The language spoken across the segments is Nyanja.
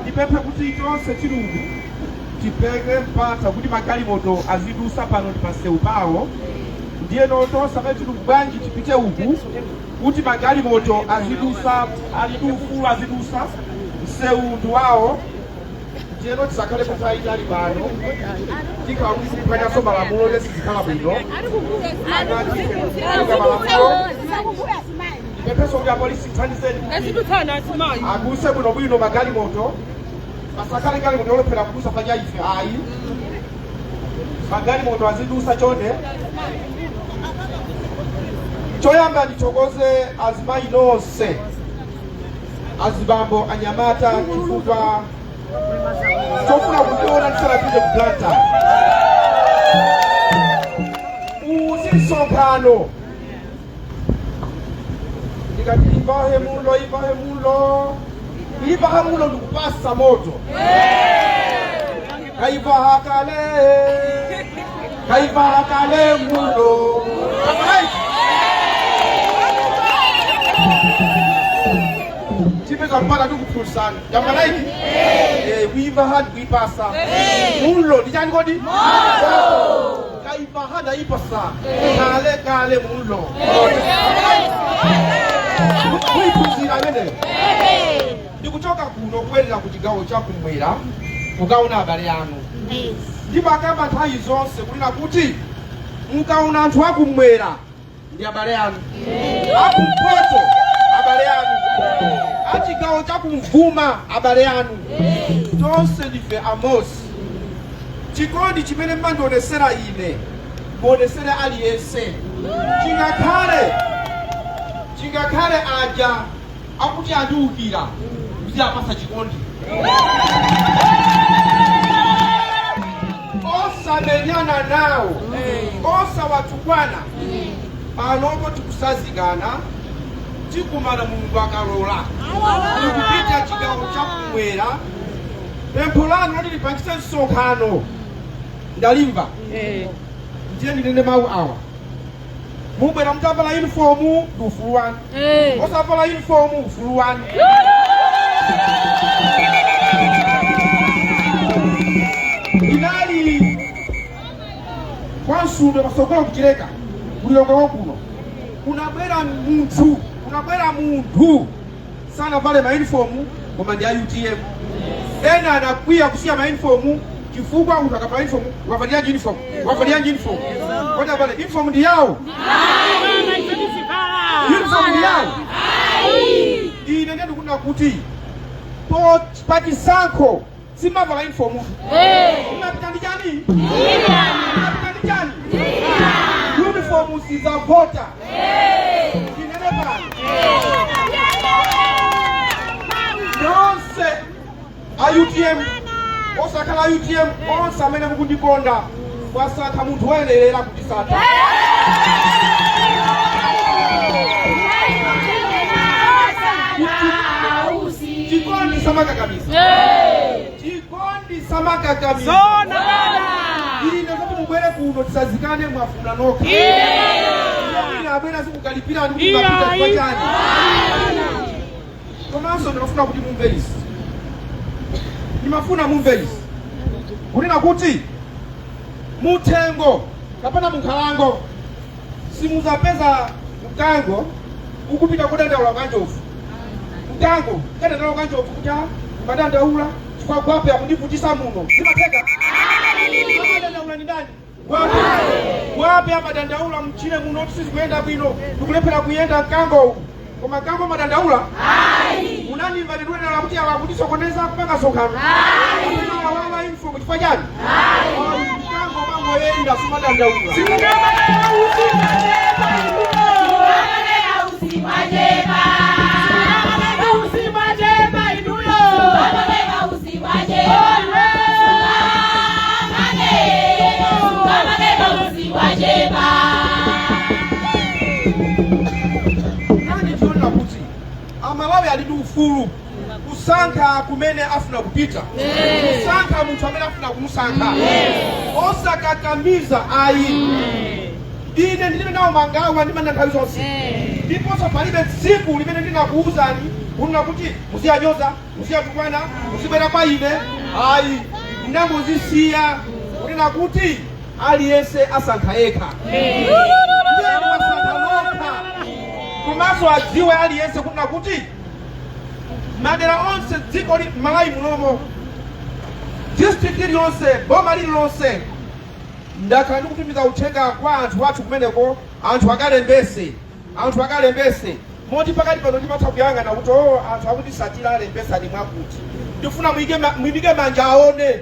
Dipepe kuti tonse chirungu tipeke mpata kuti magalimoto azidusa pano tipase upawo ndiye notonse amene chirungu bwanji tipite uku kuti magalimoto azidusa alidufu azidusa mseundu wawo ndiye no tisakale kutaita ali pano tikawukupanyaso malamulo lesizikhala bwino Pepeso ya polisi tandizeni. Esibutana asimayi. Aguse buno bwino magali moto. Basakale gali moto olopera kusa fanya ife ayi. Magali moto azidusa chonde. Choyamba ndichokoze azimayi nonse. Azibambo anyamata chifukwa chofuna kukiona nisala pije kuplanta. Usisonkano. Ivahe mulo ndikupasa moto kaivaha kale mulo chipeza mpaka ndikupulsana jamalaiki wivaha ndikuipasa mulo ndichani kodi moto kaivaha ndaipasa kale mulo ndikuchoka kuno kwerera ku chigawo chakumwera mukaona abale anu ndipakamba nthawi zonse kulina kuti mukaona anthu akumwera ndi abale anu akumpoto abale anu achigawo chakumvuma abale anu tonse ndife amosi chikondi chimene mmandionesera ine muonesere aliyense chingakhale aja akuti andiukira kuti apasa chikondi osamenyana nawo osawatukwana panopo tikusazikana tikumana Mulungu akalola tikupita chigawo chakumwera pempho lanu lati lipangise msonkhano ndalimva ndiye ndinene mawu awa mubwera mutavala uniformu ufulu wanu osavala uniformu ufulu wanu inali kwansundo basogolo kuchileka kulilongo kuno kunabwera munthu sana vale ma uniformu koma ndi UTM ena anakwiya kusiya ma uniformu chifukwa umuntu akavala uniform wavalia uniform kodi vale uniform ndi yawo uniform ndi yawo ine ndikuna kuti pachisankho simavala uniform unapita ndi chani uniform sizavota inene pano nonse a UTM osakala UTM onse amene mukundikonda wasaka muntu waendelera kutisata. Chikondi samaka kabisa. Chikondi samaka kabisa. Ili nazote mbele kuno tisazikane mwafuna noka. Ili abena sikukalipira ndi kupita kwa jani. Komanso ndinofuna kuti mumve isi. Nimafuna mumve isi. Kunena kuti mutengo kapana munkhalango simuzapeza mkango ukupita kudandaula kanjofu. Mkango kudandaula kanjofu kuja madandaula chifukwa gwape akundivutisa muno. Simateka. Madandaula ni ndani? Gwape amadandaula mchine muno tisizi kuenda bwino. Tukulepera kuyenda mkango. Koma mkango madandaula? Unani mbadidwena la kuti awakudisokoneza kupanga sokano. Wawa info kuchifua jani? Mkango mango yenda sumadandaula. Amalawi alidu ufulu kusanka kumene afuna kupita. Kusanka muntu amene afuna kumusanka. Osaka kamiza ayi. Ine ndilibe nawo mangawa ndi mandanthawi zonse. Ndiponso palibe tsiku limene ndinakuwuzani kunena kuti muziyanyoza, muziyatukwana, muzibwera kwa ine. Ayi, ndinangozisiya kunena kuti aliyense asankha yekha. Komanso adziwe aliyense kunena kuti madera onse dziko Malawi munomo, district iliyonse, boma lililonse, ndakhala ndikutumiza uthenga kwa anthu athu kumeneko, anthu akalembese. Moti pakati pano ndimatha kuyang'ana kuti anthu akutisatira alembesa ni mwakuti. Ndifuna mwimike manja aone.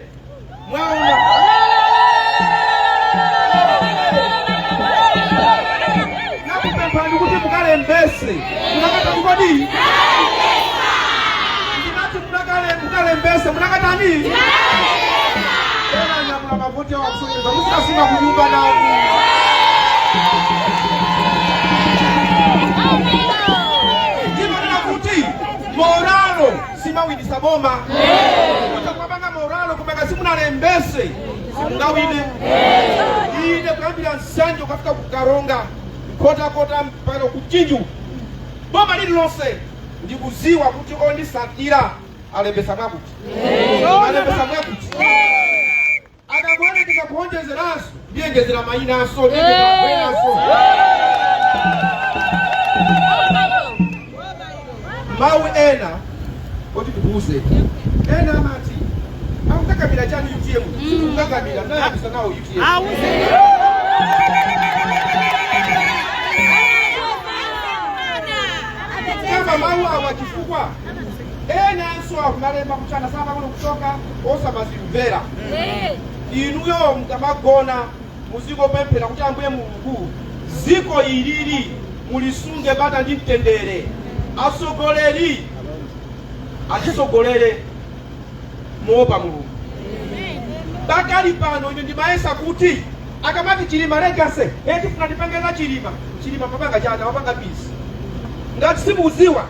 Mwaona. Nakupempha ndikuti mukalembese. Munakata ndikodi? Mukalembese, munakata ni? Ena nyamula mavoti ya wakusonyeza. Musikasima kunyumba na moralo simawidisa boma. Mutakubanga moralo kumeka simunalembese simungawine. Ine kuyambira nsanje ukafika kukaronga kota mpaka kuchinju. Boma lililonse ndikuziwa kuti ondisatira alembesa mwakuti. Alembesa mwakuti. Akabone ndikakuonjezeraso ndiyengezera mayinaso, ndiyengezera mwenaso. Mau ena kuti tibuze. Ena amati akukakamira chani UTM. Sikukakamira naye abisa nawo UTM. Kama mau awachifukwa ena nso akumalemba kuchana sama kuno kutoka osa mazimvera. Inuyo mkamagona muziko pempera kuti ambuye Mulungu ziko ilili mulisunge bata ndi mtendere. Asogoleri atisogolere moopa Mulungu. Bakali pano ine ndimaesa kuti akamati chilima legase tifuna tipangeza chilima papanga chana wapanga bisi. Ngati simuziwa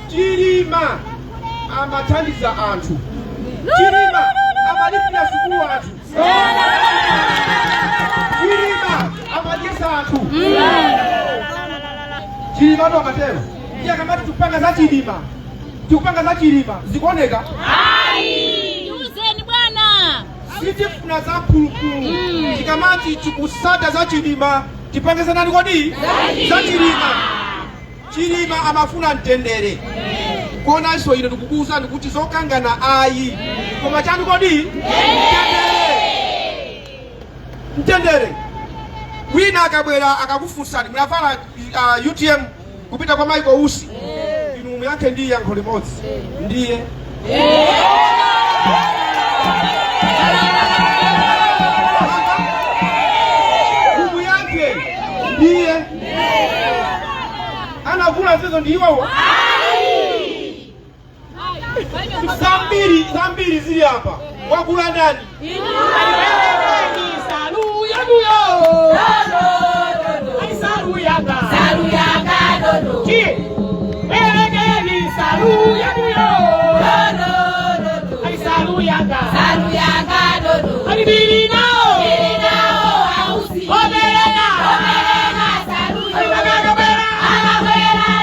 chilima amathandiza anthu. Chilima amalipira sukulu anthu. Chilima amadyesa anthu. Chilima ndo amatero. Ndiye akamati tukupanga za chilima zikuoneka? Yuzeni bwana. Sitifuna za pulupulu. Chikamati chikusata za chilima tipangeza nani kodi? Za chilima. Chilima amafuna mtendere. Kona iso ine ndikukuza ndikuti zokangana ayi. Koma chani kodi? Mtendere. Wina akabwera akakufunsani munavala UTM kupita kwa Michael Usi. Inumu yake ndiye yankho limodzi. Ndiye. Umu yake ndiye. Anakula zizo ndiyo. Zambiri zili hapa. Wakula nani? yaduyo ai salu yaga dodo ki elegeni salu yaduyo ai salu yaga dodo ai birina ausi oberena salu yaga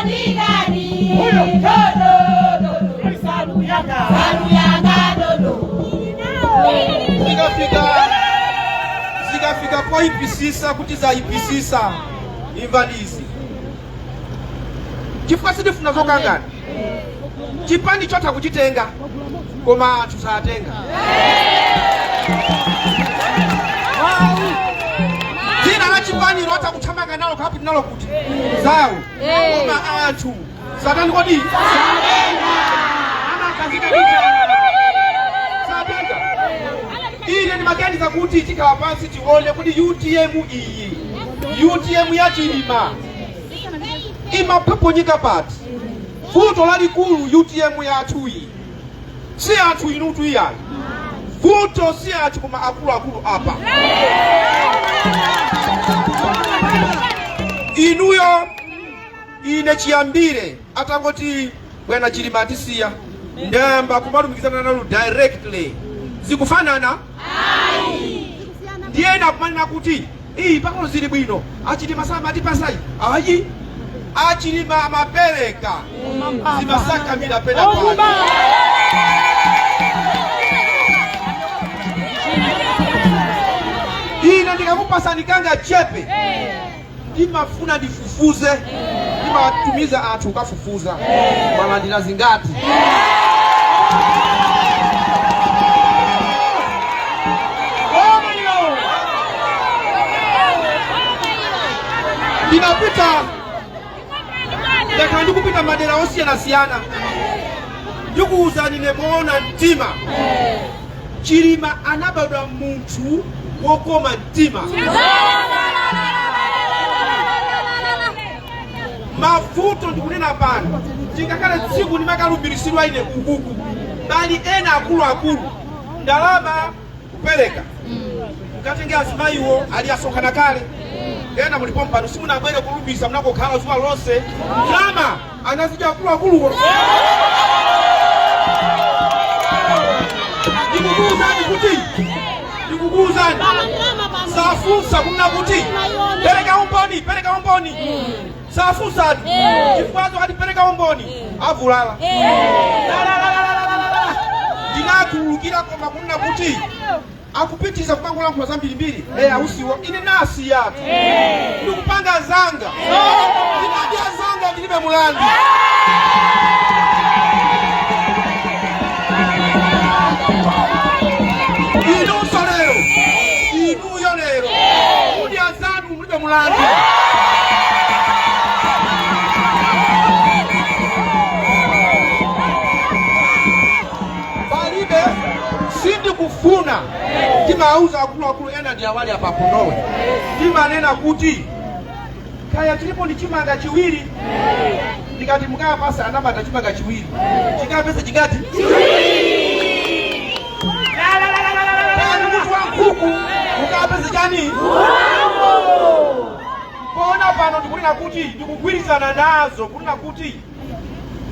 ndigani dodo ai salu yaga dodo zikafika kwa ipisisa kuti za ipisisa imvanizi chifukwa sitifuna zokangana chipani chotha kuchitenga koma anthu satenga dzina la chipani lotha kuthamanga nalo kapiti nalo kuti zawo koma anthu satani kodi ine ndimaganiza kuti tikhala pansi tione kuti UTM iyi UTM ya Chilima imaphwanyika pati vuto lalikulu UTM yathu iyi si anthu inutu iyani vuto si anthu koma akuluakulu apa inuyo ine chiyambire atangoti bwana Chilima atisiya ndayamba kumalumikizana nalo directly zikufanana ndiye nakumanena kuti iyi pangano zili bwino Achilima samatipasai ayi Achilima amapereka zimasakamira pena pake ine ndikakupasani kanga chepe ndimafuna ndifufuze ndimatumiza anthu ukafufuza malandira zingati ndinapita ndakhala ndikupita madera osiyanasiyana ndikuwuzani nekuona mtima Chilima anabadwa munthu wokoma mtima mavuto ndikunena pano chingakale tsiku ndimakalumbiritsidwa ine ukuku bali ena akuluakulu ndalama kupereka mukatenge azimayiwo ali asonkhana kale ena mulipo mpano simunabwere kulumbisa munakokhala zuwa lonse ndalama anazidya akuluakuluwo ndikukuwuzani safunsa kumna kuti pereka umboni safunsa chifukwazo kati pereka umboni avulala ndinakhululukira koma kumna kuti akupitiza kupangulankhula zambirimbiri ausiwo ine nasi yatu ndikupanga zanga ndinadya zanga ndilibe mulandu inuso lero inuyo lero kudya zanu mulibe mulandu palibe sindikufuna timauza akuluakulu ena ndi awali apakunowe timanena kuti kaya tilipo ndi chimanga chiwiri ndikati mukapasa anamata chimanga chiwiri chikapesa chingati huku mukapesa chani kona pano ndikunena kuti ndikugwirizana nazo kunena kuti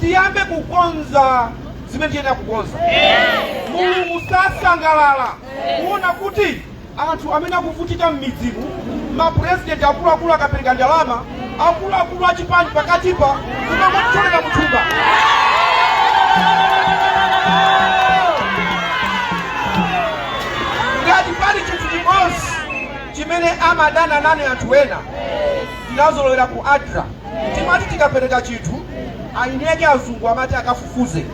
tiyambe kukonza zimene tiyenda kukonza Mulungu sasangalala kuona kuti anthu amene akuvutika m'midzimu mapresidenti akuluakulu akapereka ndalama akuluakulu achipani pakatipa kumamotolera muthumba ngati pali chinthu chimodzi chimene amadana nane anthu ena tinazolowera ku ADRA timati tikapereka chinthu aineke azungu amati akafufuze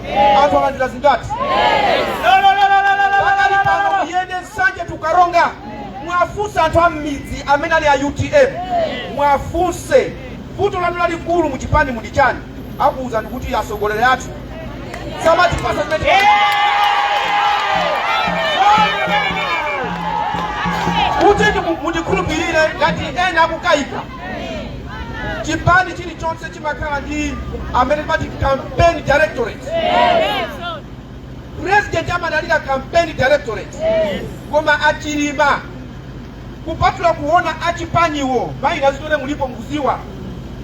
anthu alandira zingati pakali pano yende nsanje tukaronga mwafunse anthu am'midzi amene ali a UTM mwafunse vuto lanu lalikulu muchipani muli chani akuwuzani kuti asogolere athu samatipasa zimene kuti mundikhulupirire ngati ena akukayika chipani chilichonse chimakhala ndi amene timati campaign directorate president amadalira campaign directorate koma Achilima kupatula kuona achipanyiwo mayi nazitole mulipo mkuziwa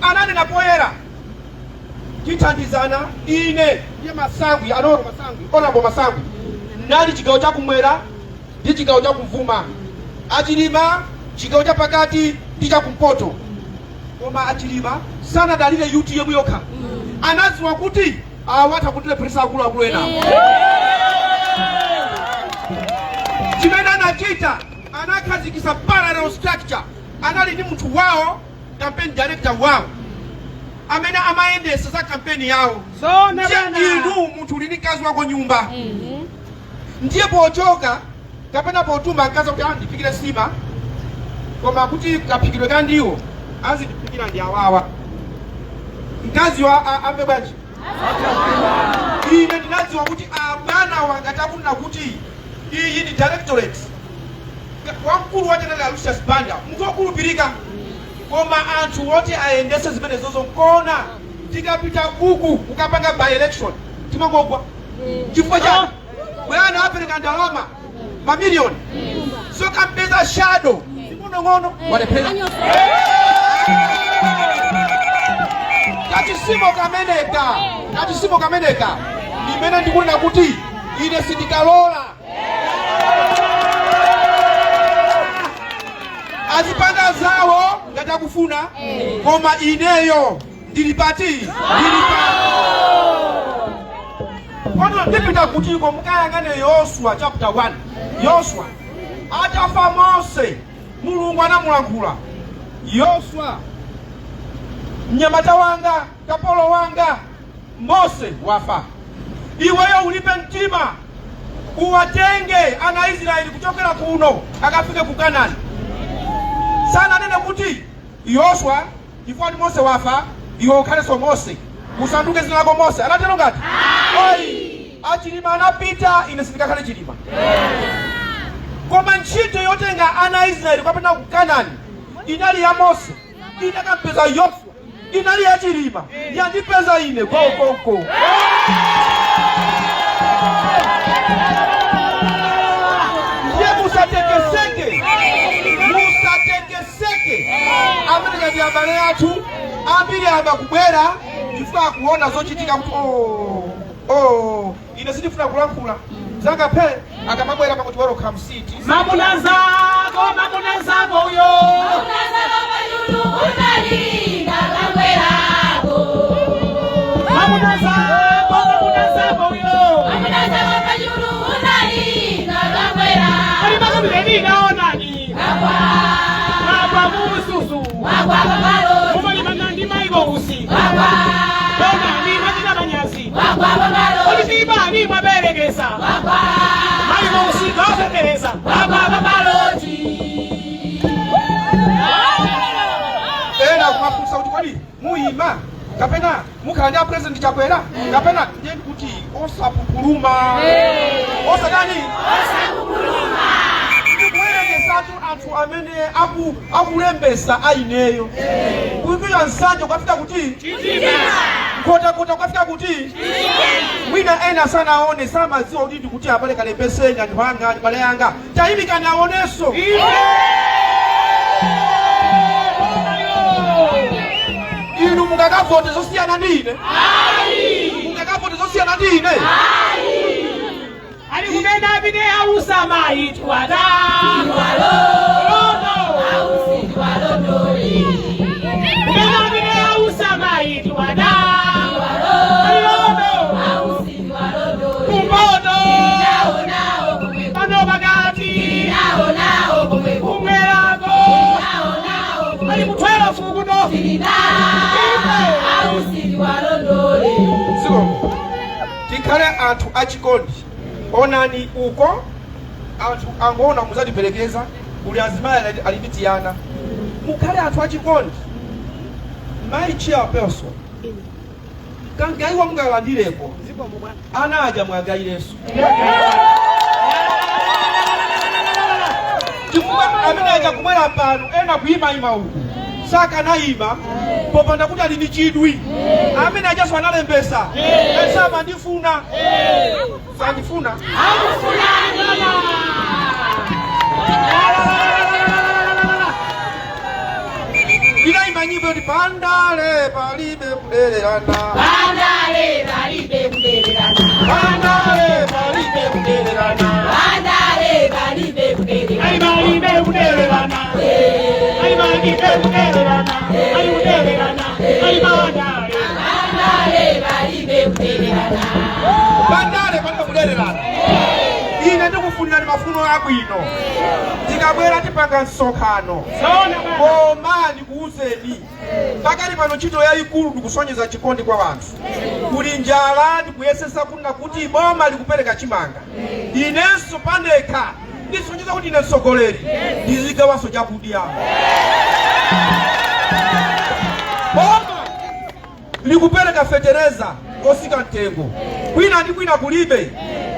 anani napoyera tithandizana ine ndiye Masangwi anoro Masangwi onambo Masangwi nali chigawo chakumwera ndi chigawo chakumvuma achilima chigawo chapakati ndi chakumpoto koma achilima sanadalire yuti yemwe yokha anadziwa kuti awatha kutile presa akulu ena chimene anachita anakhazikisa parallel structure anali ndi munthu wawo campaign director wawo amene amayendesa za kampeni yawo inu munthu uli ndi mkazi wako nyumba ndiye pochoka kapena potuma mkazi kuti andipikire sima koma kuti kapikidwe kandiwo azindipikira ndi awawa mkazi wa ambe bwanji ine ndinadziwa kuti bwana wangatafuna kuti iyi ndi directorate wamkulu wa General Lucius Banda muzokulupirika koma anthu oti ayendese zimene zozo nkona tikapita uku ukapanga by election timangogwa chifukwa chani bwana apereka ndalama mamiliyoni so kampeza shadow ngono walepera kachisimo kameneka nimene ndikunena kuti ine sindikalola azipanga zawo ngati akufuna koma ineyo ndilipati kono ndipita kutiko mukayangane Yoswa chapter 1 Yoswa atafa Mose Mulungu anamulankhula Yoswa mnyamata wanga kapolo wanga Mose wafa iweyo ulipe mtima uwatenge ana Israeli kuchokera kuno akafike ku Kanaani sana nene kuti Yoswa ifani Mose wafa iwe ukhaleso Mose usanduke zina lako Mose anatero ngati oi achilima anapita ine sindikakhale chilima koma ntchito yotenga ana Israeli kapena ku Kanaani inali ya Mose inakampeza Yoswa inali ya chilima yandipeza ine koko ye musatekeseke amene ndi abale athu ambiri aba kubwera ndifuna kuona zochitika kuti ine sindifuna kulankhula zanga phe akamabwera pakuti waro kamsiti mamuna zako uyo pajulu unalinga kangwerako mamuna zako uyo pajulu unalinga kangwerako ali makamileni naonani Baba mususu Baba babalo Umali manandi maigo usi Baba Baba ni majina banyasi Baba babalo Olisiba ni maberegesa Baba Maigo usi kase teresa Baba babalo Ena kumafusa utikoni muima kapena mukanja president chakwera kapena nyendi kuti osapukuluma osa gani osapukuluma anthu amene akulembesa aineyo kuipira nsanje kwafika kuti kota kwafika kuti mwina ena sana aone sama ziwa udidi kuti apale kalembesenya anthu anga bale yanga taimika naoneso inu mungakavote zosiyana ndine mungakavote zosiyana ndine ali kunena bide ausa maitu ada walono ausi walono kunena bide ausa maitu ada walono ausi walono kumbono nao kumbono bagati nao kumwelako nao ali kutwela fuguno ausi walono siko tikale anthu achikondi onani uko anthu angona muzatipelekeza uli azimaya alibitiana mukale anthu achikondi my chairperson kangaiwa mungalandirepo anaja mwagaireso chifukwa amene aja kumwera pano ena kuima uku saka naima popanda kuti ali ndi chidwi amene ajaso analembesa esama ndifuna sandifuna Tuimba nyimbo di pandale palibe kudererana. Pandale palibe kudererana. Pandale palibe kudererana. Pandale palibe kudererana. Ai palibe kudererana. Ai palibe kudererana. Ai kudererana. Ai pandale. Pandale palibe kudererana. Pandale palibe kudererana. Ine ndikufunira ni mafuno abwino. Tikabwera tipanga nsonkhano. Koma ndikuuzeni. Pakati pano ntchito yayikulu ndikusonyeza chikondi kwa wanthu. Kuli njala ndikuyesesa kunena kuti boma likupereka chimanga. Inenso pandekha ndisonyeza kuti ine mtsogoleri ndizigawanso chakudya. Boma likupereka fetereza osika mtengo. Kwina ndi kwina kulibe.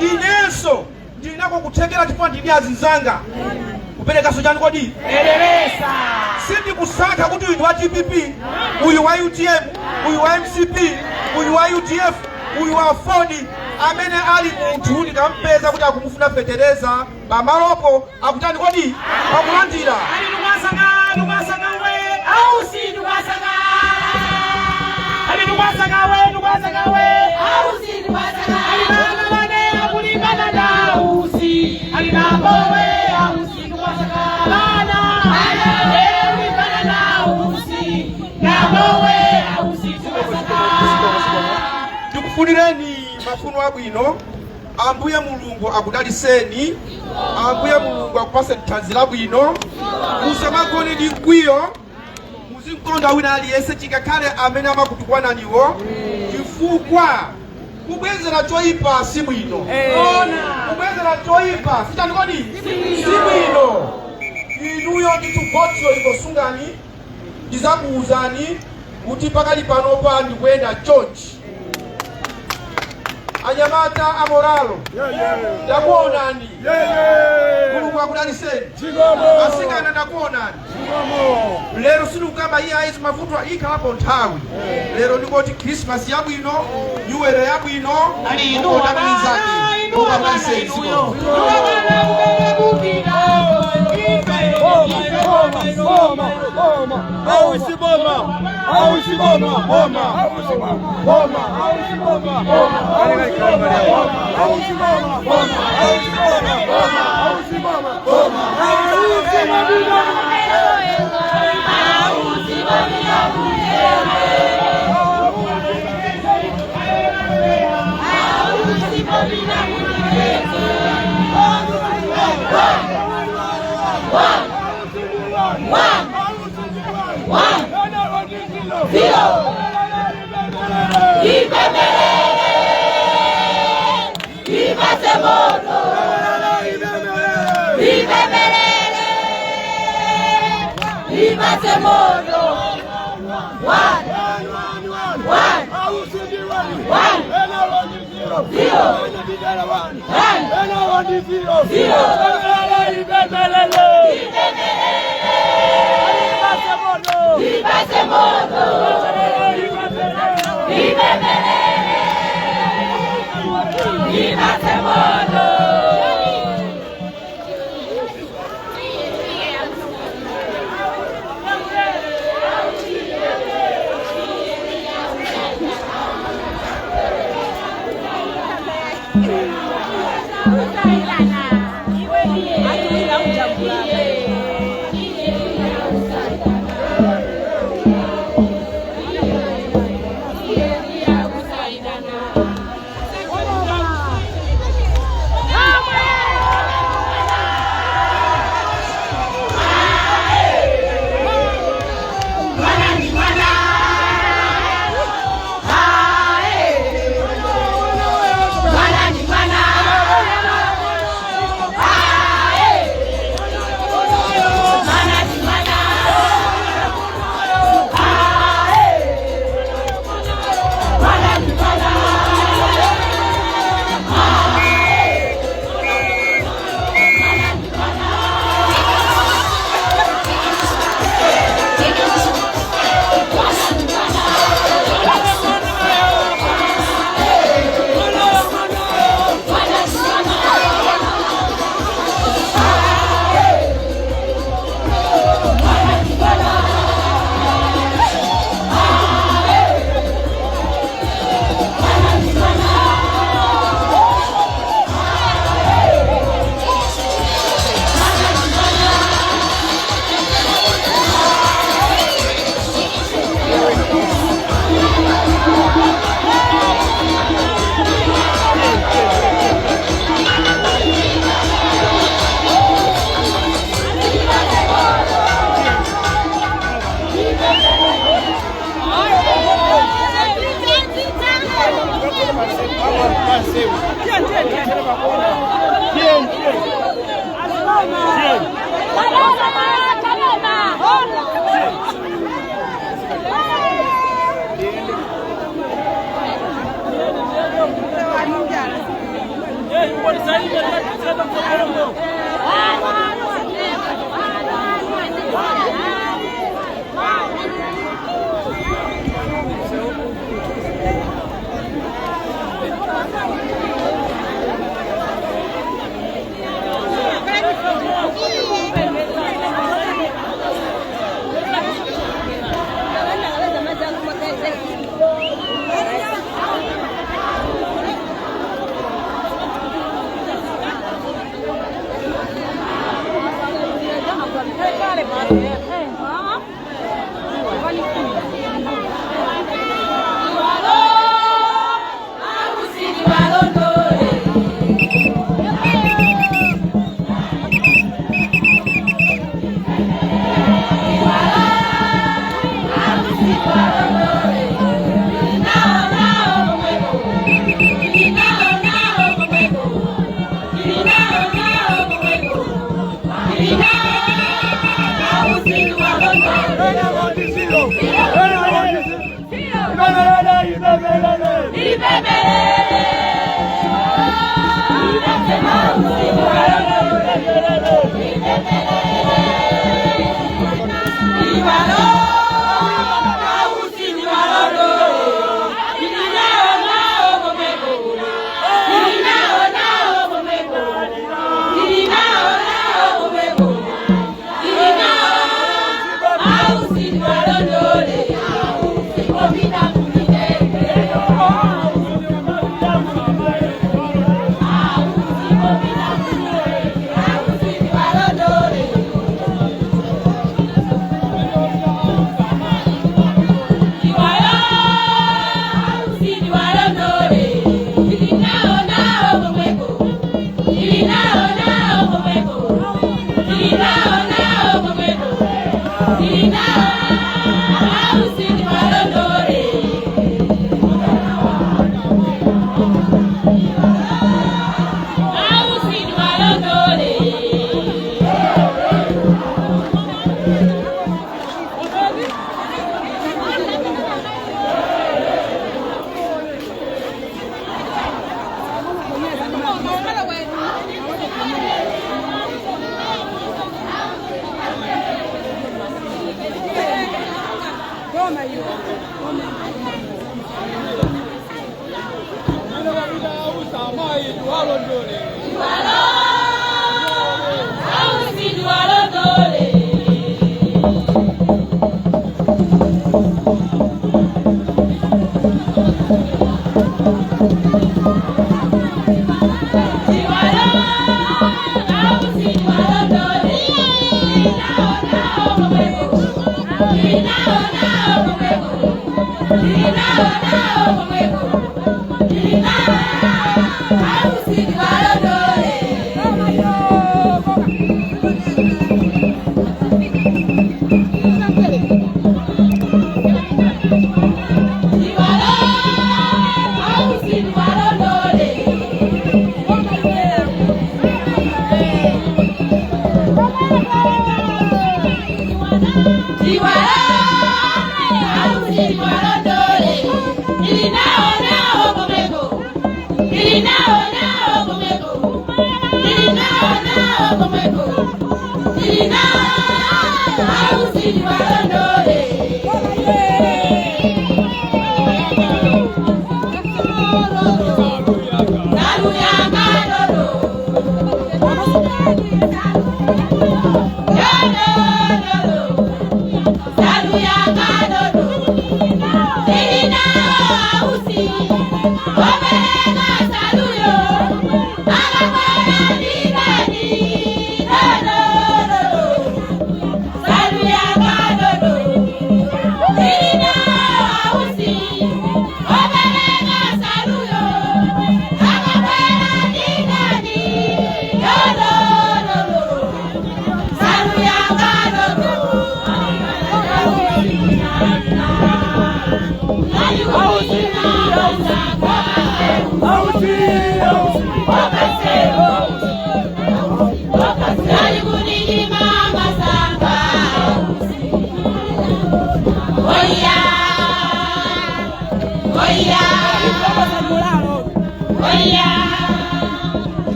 Inenso ndinako kuthekera chifukwa ndini azinzanga. Kupereka sojani kodi? Elelesa. Sindi kusaka kuti uyu wa TPP, uyu wa UTM, uyu wa MCP, uyu wa UTF, uyu wa Ford, amene ali munthu ndikampeza kuti akumufuna fetereza, pamalopo akutani kodi? Akulandira. Ali nukwasanga we, au si nukwasanga. Ali nukwasanga we, au si nukwasanga. Ali nana wane akulingana na usi. Ali nabo we, au si nukwasanga. Lana, akulingana na usi. Nabo we, au si nukwasanga. Ndikufunireni mafuno abwino. Ambuye Mulungu akudaliseni. Ambuye Mulungu akupase thanzi labwino. Musamagone ndi mkwiyo. Muzinkonda wina aliyense chikakhale amene amakutukwana niwo. Chifukwa kubwezera choyipa si bwino. Kubwezera choyipa sichani kodi? Si bwino. Inuyo nditubotso ikosungani. Ndizakuuzani kuti pakali panopa ndikuyenda church. Anyamata amoralo. Ndakuonani. Mulungu akudaliseni. Asikana ndakuonani. Lero sinukamba iya izi mavuto ikalapo nthawi. Lero ndikoti Christmas yabwino, New Year yabwino, odabilizake. Ukabaliseni siko. Hallelujah.